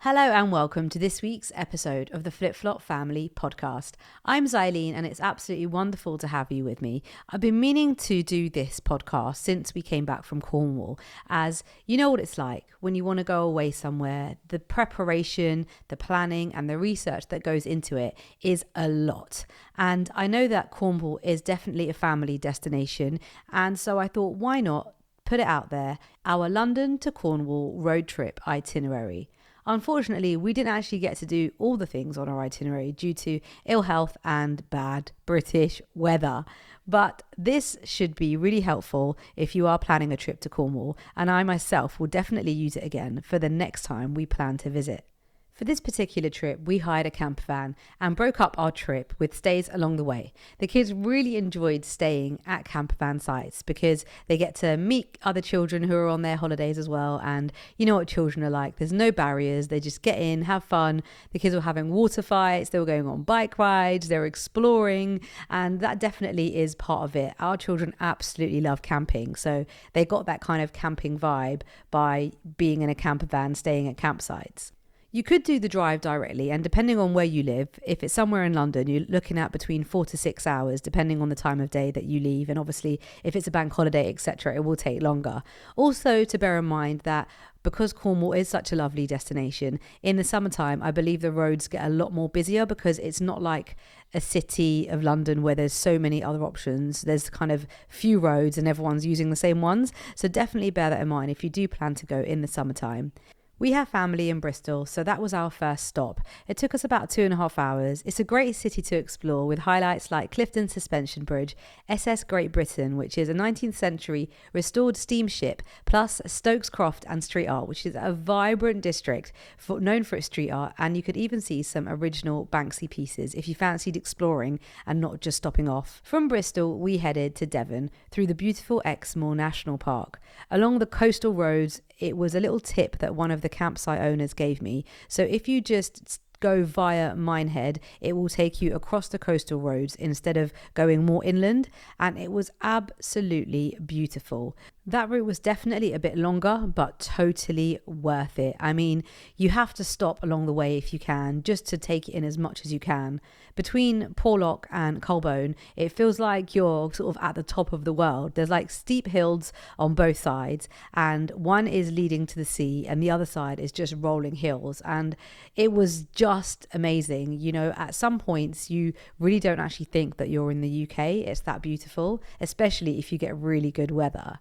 Hello and welcome to this week's episode of the Flip Flop Family podcast. I'm Xylene and it's absolutely wonderful to have you with me. I've been meaning to do this podcast since we came back from Cornwall, as you know what it's like when you want to go away somewhere. The preparation, the planning and the research that goes into it is a lot. And I know that Cornwall is definitely a family destination, and so I thought, why not put it out there, our London to Cornwall road trip itinerary. Unfortunately, we didn't actually get to do all the things on our itinerary due to ill health and bad British weather. But this should be really helpful if you are planning a trip to Cornwall, and I myself will definitely use it again for the next time we plan to visit. For this particular trip, we hired a camper van and broke up our trip with stays along the way. The kids really enjoyed staying at camper van sites because they get to meet other children who are on their holidays as well. And you know what children are like. There's no barriers. They just get in, have fun. The kids were having water fights. They were going on bike rides. They were exploring. And that definitely is part of it. Our children absolutely love camping. So they got that kind of camping vibe by being in a camper van, staying at campsites. You could do the drive directly, and depending on where you live, if it's somewhere in London, you're looking at between 4 to 6 hours, depending on the time of day that you leave. And obviously, if it's a bank holiday, etc., it will take longer. Also, to bear in mind that because Cornwall is such a lovely destination, in the summertime, I believe the roads get a lot more busier because it's not like a city of London where there's so many other options. There's kind of few roads and everyone's using the same ones. So definitely bear that in mind if you do plan to go in the summertime. We have family in Bristol, so that was our first stop. It took us about 2.5 hours. It's a great city to explore with highlights like Clifton Suspension Bridge, SS Great Britain, which is a 19th century restored steamship, plus Stokes Croft and street art, which is a vibrant district known for its street art, and you could even see some original Banksy pieces if you fancied exploring and not just stopping off. From Bristol, we headed to Devon through the beautiful Exmoor National Park. Along the coastal roads, it was a little tip that one of the campsite owners gave me. So if you just go via Minehead, it will take you across the coastal roads instead of going more inland, and it was absolutely beautiful. That route was definitely a bit longer, but totally worth it. I mean, you have to stop along the way if you can, just to take it in as much as you can. Between Porlock and Colbone, it feels like you're sort of at the top of the world. There's like steep hills on both sides, and one is leading to the sea, and the other side is just rolling hills. And it was just amazing. You know, at some points, you really don't actually think that you're in the UK. It's that beautiful, especially if you get really good weather.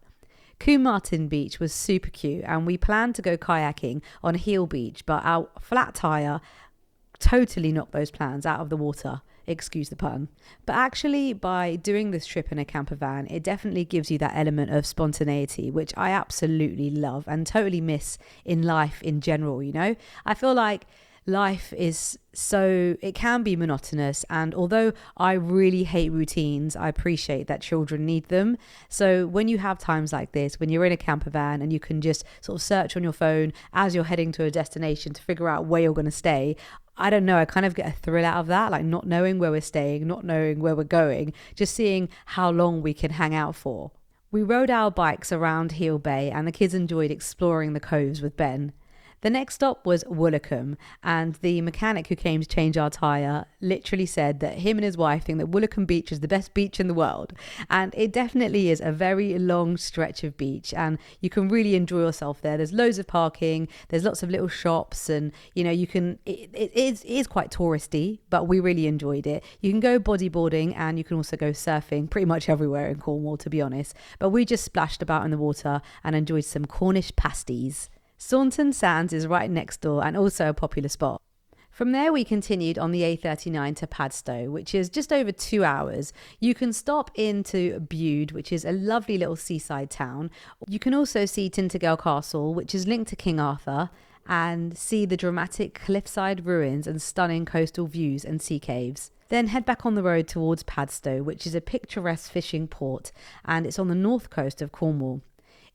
Combe Martin Beach was super cute, and we planned to go kayaking on Heel Beach, but our flat tire totally knocked those plans out of the water. Excuse the pun. But actually, by doing this trip in a camper van, it definitely gives you that element of spontaneity, which I absolutely love and totally miss in life in general. You know, I feel like life is it can be monotonous, and although I really hate routines, I appreciate that children need them. So when you have times like this, when you're in a camper van and you can just sort of search on your phone as you're heading to a destination to figure out where you're going to stay, I don't know, I kind of get a thrill out of that, like not knowing where we're staying, not knowing where we're going, just seeing how long we can hang out for. We rode our bikes around Heel Bay and the kids enjoyed exploring the coves with Ben. The next stop was Woolacombe, and the mechanic who came to change our tyre literally said that him and his wife think that Woolacombe Beach is the best beach in the world. And it definitely is a very long stretch of beach, and you can really enjoy yourself there. There's loads of parking, there's lots of little shops, and you know, it is quite touristy, but we really enjoyed it. You can go bodyboarding and you can also go surfing pretty much everywhere in Cornwall, to be honest. But we just splashed about in the water and enjoyed some Cornish pasties. Saunton Sands is right next door and also a popular spot. From there, we continued on the A39 to Padstow, which is just over 2 hours. You can stop into Bude, which is a lovely little seaside town. You can also see Tintagel Castle, which is linked to King Arthur, and see the dramatic cliffside ruins and stunning coastal views and sea caves. Then head back on the road towards Padstow, which is a picturesque fishing port, and it's on the north coast of Cornwall.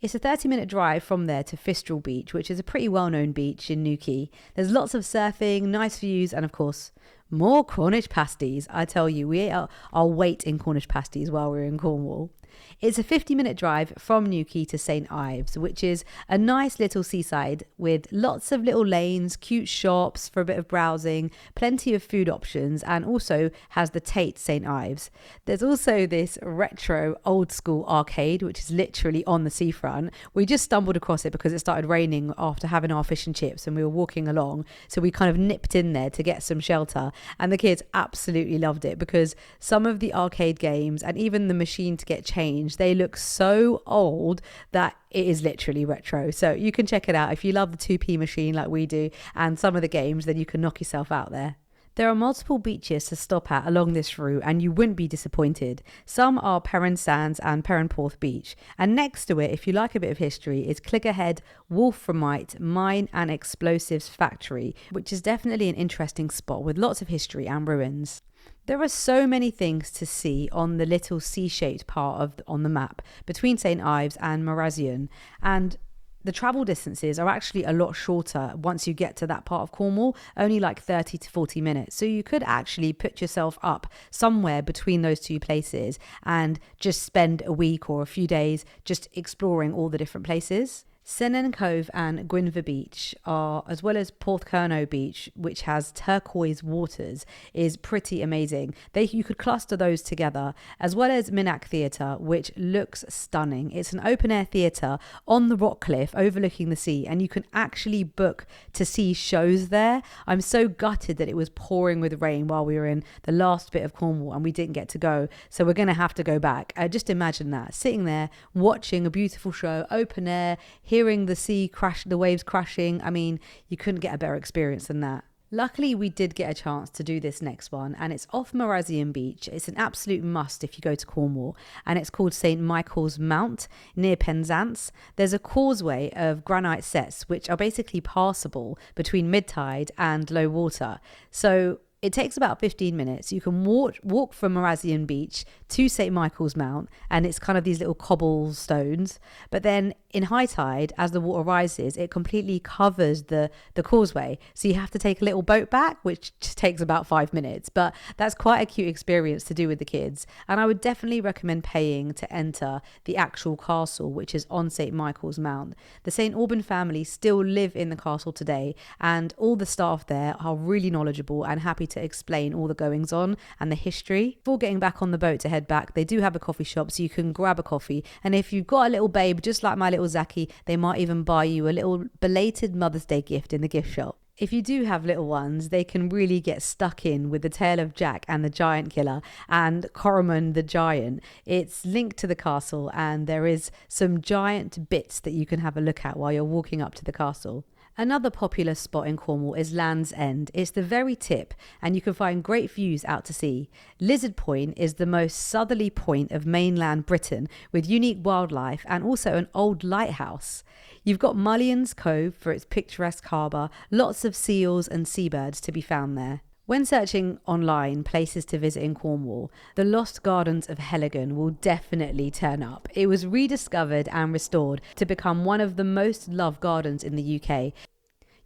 It's a 30-minute drive from there to Fistral Beach, which is a pretty well-known beach in Newquay. There's lots of surfing, nice views, and of course, more Cornish pasties. I tell you, we ate our weight in Cornish pasties while we were in Cornwall. It's a 50-minute drive from Newquay to St Ives, which is a nice little seaside with lots of little lanes, cute shops for a bit of browsing, plenty of food options, and also has the Tate St Ives. There's also this retro old school arcade, which is literally on the seafront. We just stumbled across it because it started raining after having our fish and chips and we were walking along. So we kind of nipped in there to get some shelter, and the kids absolutely loved it because some of the arcade games and even the machine to get changed, they look so old that it is literally retro. So you can check it out. If you love the 2p machine like we do and some of the games, then you can knock yourself out there. There are multiple beaches to stop at along this route and you wouldn't be disappointed. Some are Perrin Sands and Perranporth Beach, and next to it, if you like a bit of history, is Cliggerhead Wolframite Mine and Explosives Factory, which is definitely an interesting spot with lots of history and ruins. There are so many things to see on the little C-shaped part on the map between St Ives and Marazion, and the travel distances are actually a lot shorter once you get to that part of Cornwall, only like 30 to 40 minutes. So you could actually put yourself up somewhere between those two places and just spend a week or a few days just exploring all the different places. Sennen Cove and Gwynfor Beach are, as well as Porthcurno Beach, which has turquoise waters, is pretty amazing. You could cluster those together, as well as Minack Theatre, which looks stunning. It's an open-air theatre on the rock cliff overlooking the sea, and you can actually book to see shows there. I'm so gutted that it was pouring with rain while we were in the last bit of Cornwall and we didn't get to go, so we're going to have to go back. Just imagine that, sitting there, watching a beautiful show, open air, hearing the sea crash, the waves crashing. I mean, you couldn't get a better experience than that. Luckily, we did get a chance to do this next one, and it's off Marazion Beach. It's an absolute must if you go to Cornwall, and it's called St Michael's Mount near Penzance. There's a causeway of granite sets which are basically passable between mid-tide and low water. So it takes about 15 minutes. You can walk from Marazion Beach to St Michael's Mount, and it's kind of these little cobblestones. But then in high tide, as the water rises, it completely covers the causeway. So you have to take a little boat back, which just takes about 5 minutes. But that's quite a cute experience to do with the kids. And I would definitely recommend paying to enter the actual castle, which is on St Michael's Mount. The St Alban family still live in the castle today, and all the staff there are really knowledgeable and happy to explain all the goings on and the history. Before getting back on the boat to head back, they do have a coffee shop, so you can grab a coffee. And if you've got a little babe, just like my little Zaki, they might even buy you a little belated Mother's Day gift in the gift shop. If you do have little ones, they can really get stuck in with the tale of Jack and the Giant Killer and Coromon the Giant. It's linked to the castle, and there is some giant bits that you can have a look at while you're walking up to the castle. Another popular spot in Cornwall is Land's End. It's the very tip, and you can find great views out to sea. Lizard Point is the most southerly point of mainland Britain, with unique wildlife and also an old lighthouse. You've got Mullion's Cove for its picturesque harbour, lots of seals and seabirds to be found there. When searching online places to visit in Cornwall, the Lost Gardens of Heligan will definitely turn up. It was rediscovered and restored to become one of the most loved gardens in the UK.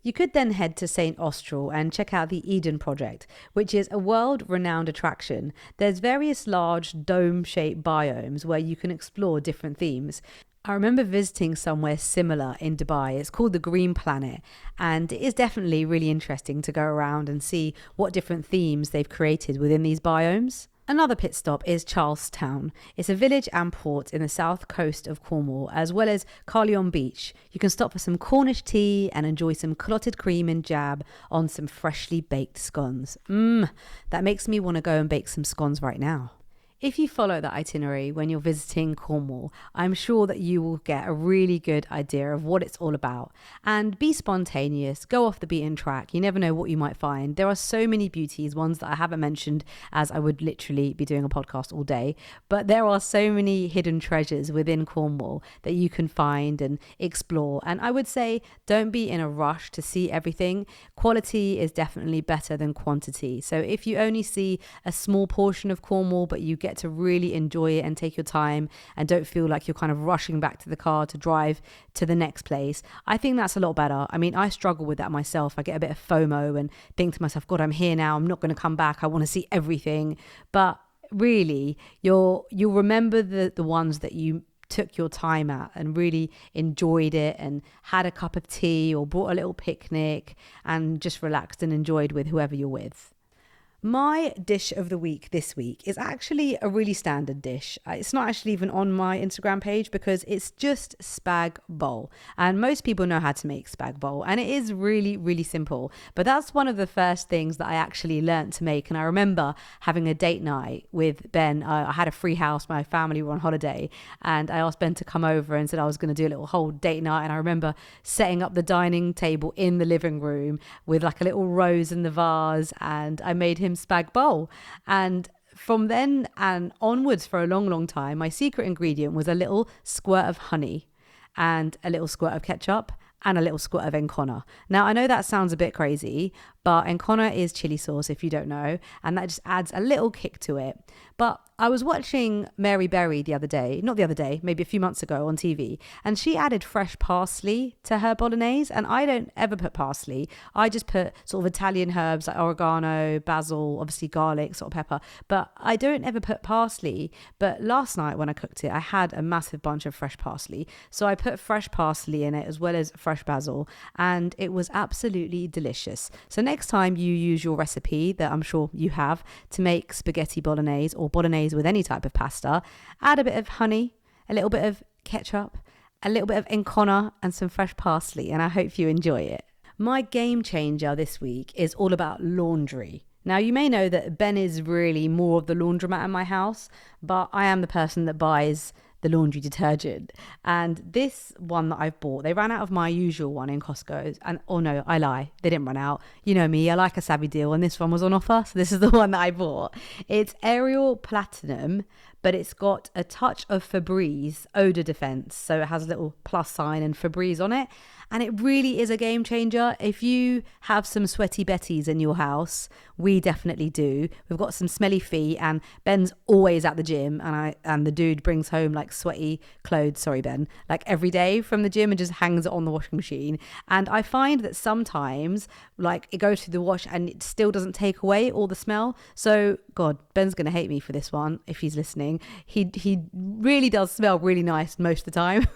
You could then head to St Austral and check out the Eden Project, which is a world-renowned attraction. There's various large dome-shaped biomes where you can explore different themes. I remember visiting somewhere similar in Dubai. It's called the Green Planet, and it is definitely really interesting to go around and see what different themes they've created within these biomes. Another pit stop is Charlestown. It's a village and port in the south coast of Cornwall, as well as Carleon Beach. You can stop for some Cornish tea and enjoy some clotted cream and jam on some freshly baked scones. That makes me want to go and bake some scones right now. If you follow that itinerary when you're visiting Cornwall, I'm sure that you will get a really good idea of what it's all about. And be spontaneous, go off the beaten track. You never know what you might find. There are so many beauties, ones that I haven't mentioned, as I would literally be doing a podcast all day. But there are so many hidden treasures within Cornwall that you can find and explore. And I would say don't be in a rush to see everything. Quality is definitely better than quantity. So if you only see a small portion of Cornwall, but you get to really enjoy it and take your time and don't feel like you're kind of rushing back to the car to drive to the next place, I think that's a lot better. I mean, I struggle with that myself. I get a bit of FOMO and think to myself, God, I'm here now. I'm not going to come back. I want to see everything. But really, you'll remember the ones that you took your time at and really enjoyed it and had a cup of tea or brought a little picnic and just relaxed and enjoyed with whoever you're with. My dish of the week this week is actually a really standard dish. It's not actually even on my Instagram page because it's just spag bol. And most people know how to make spag bol. And it is really, really simple. But that's one of the first things that I actually learned to make. And I remember having a date night with Ben. I had a free house. My family were on holiday. And I asked Ben to come over and said I was going to do a little whole date night. And I remember setting up the dining table in the living room with like a little rose in the vase. And I made him spag bol. And from then and onwards for a long, long time, my secret ingredient was a little squirt of honey and a little squirt of ketchup and a little squirt of encona. Now, I know that sounds a bit crazy, but encona is chili sauce, if you don't know, and that just adds a little kick to it. But I was watching Mary Berry maybe a few months ago on TV, and she added fresh parsley to her bolognese, and I don't ever put parsley. I just put sort of Italian herbs like oregano, basil, obviously garlic, salt of pepper, but I don't ever put parsley. But last night when I cooked it, I had a massive bunch of fresh parsley. So I put fresh parsley in it as well as fresh basil, and it was absolutely delicious. So next time you use your recipe that I'm sure you have to make spaghetti bolognese or bolognese with any type of pasta, add a bit of honey, a little bit of ketchup, a little bit of encona and some fresh parsley, and I hope you enjoy it. My game changer this week is all about laundry. Now, you may know that Ben is really more of the laundromat in my house, but I am the person that buys the laundry detergent. And this one that I've bought, they ran out of my usual one in Costco. And oh no, I lie, they didn't run out. You know me, I like a savvy deal, and this one was on offer. So this is the one that I bought. It's Ariel Platinum, but it's got a touch of Febreze odor defense. So it has a little plus sign and Febreze on it. And it really is a game changer. If you have some sweaty Bettys in your house, we definitely do. We've got some smelly feet, and Ben's always at the gym, and the dude brings home like sweaty clothes, sorry Ben, like every day from the gym and just hangs it on the washing machine. And I find that sometimes like it goes through the wash and it still doesn't take away all the smell. So God, Ben's going to hate me for this one if he's listening. He really does smell really nice most of the time.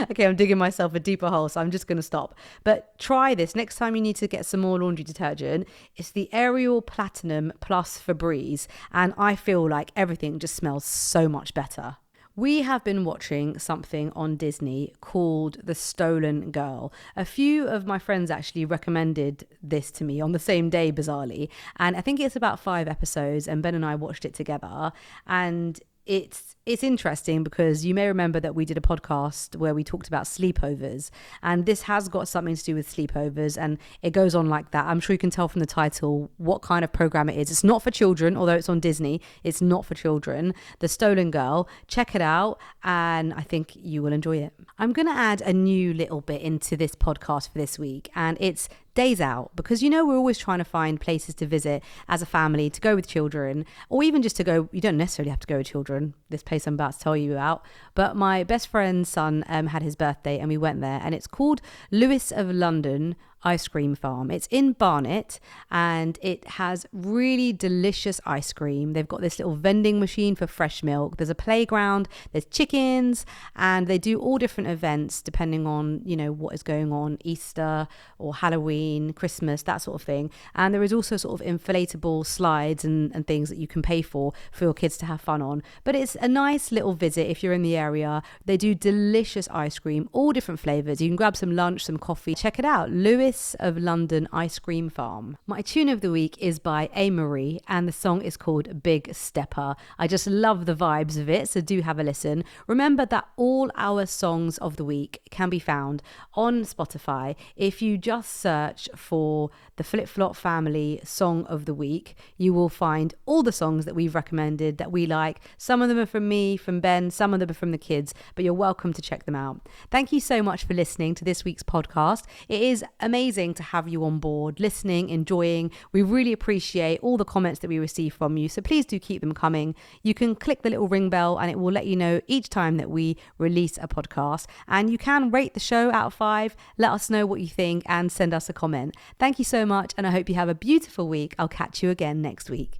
Okay, I'm digging myself a deeper hole, so I'm just going to stop. But try this next time you need to get some more laundry detergent. It's the Ariel Platinum plus Febreze, and I feel like everything just smells so much better. We have been watching something on Disney called The Stolen Girl. A few of my friends actually recommended this to me on the same day, bizarrely. And I think it's about 5 episodes, and Ben and I watched it together. And it's interesting because you may remember that we did a podcast where we talked about sleepovers, and this has got something to do with sleepovers, and it goes on like that. I'm sure you can tell from the title what kind of program it is. It's not for children, although it's on Disney. It's not for children. The Stolen Girl. Check it out, and I think you will enjoy it. I'm going to add a new little bit into this podcast for this week, and it's days out, because we're always trying to find places to visit as a family, to go with children, or even just to go. You don't necessarily have to go with children, this place I'm about to tell you about, but my best friend's son had his birthday and we went there, and it's called Lewis of London Ice Cream Farm. It's in Barnet, and it has really delicious ice cream. They've got this little vending machine for fresh milk. There's a playground, there's chickens, and they do all different events depending on what is going on, Easter or Halloween, Christmas, that sort of thing. And there is also sort of inflatable slides and things that you can pay for your kids to have fun on. But it's a nice little visit if you're in the area. They do delicious ice cream, all different flavors. You can grab some lunch, some coffee. Check it out, Lewis of London Ice Cream Farm. My tune of the week is by A-Marie, and the song is called Big Stepper. I just love the vibes of it, so do have a listen. Remember that all our songs of the week can be found on Spotify. If you just search for the Flip Flop Family Song of the Week, you will find all the songs that we've recommended that we like. Some of them are from me, from Ben, some of them are from the kids, but you're welcome to check them out. Thank you so much for listening to this week's podcast. It is amazing to have you on board, listening, enjoying. We really appreciate all the comments that we receive from you, so please do keep them coming. You can click the little ring bell and it will let you know each time that we release a podcast, and you can rate the show out of 5, let us know what you think, and send us a comment. Thank you so much, and I hope you have a beautiful week. I'll catch you again next week.